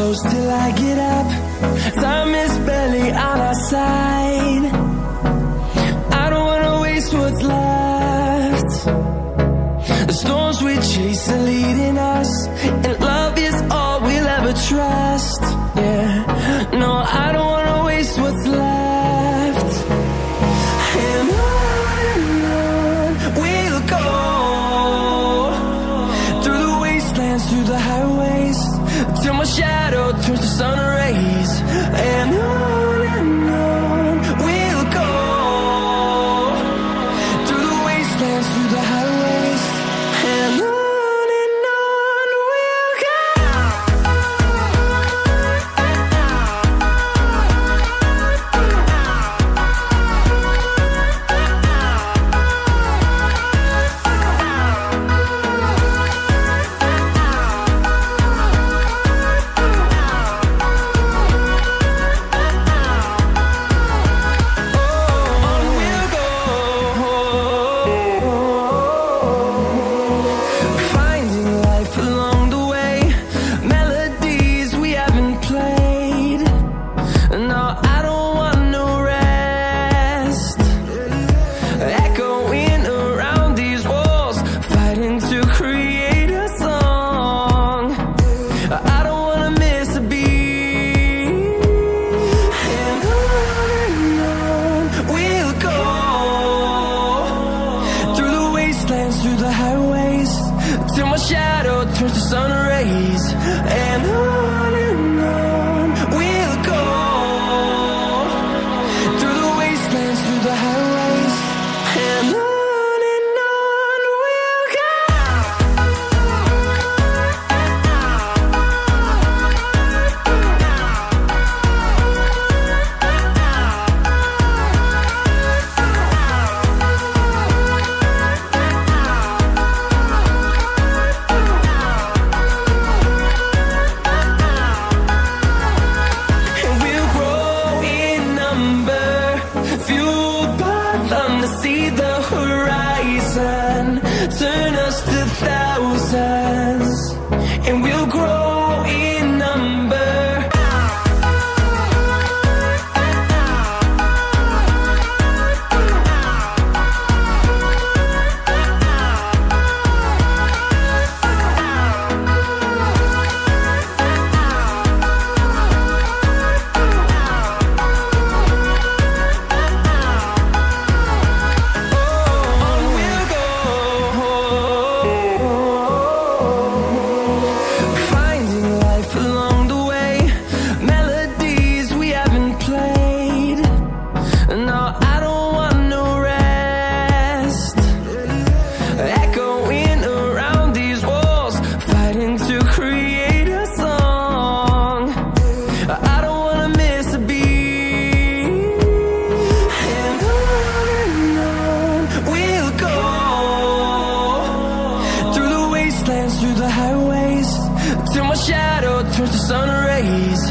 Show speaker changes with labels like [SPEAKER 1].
[SPEAKER 1] close till I get up. Time is barely on our side. I don't wanna waste what's left. The storms we chase are leading us, and love is all we'll ever trust. Yeah, no, I don't wanna waste what's left. And on we'll go, through the wastelands, through the highways, till my shadow turns to sun rays. And on we'll go, through the wastelands, through the highways, and on we'll go. Through the highways, till my shadow turns to sun rays. And on we'll go, through the wastelands, through the highways, and on we'll go. See the horizon, turn us to thousands, and we'll grow in number. Through the highways, till my shadow turns to sun rays.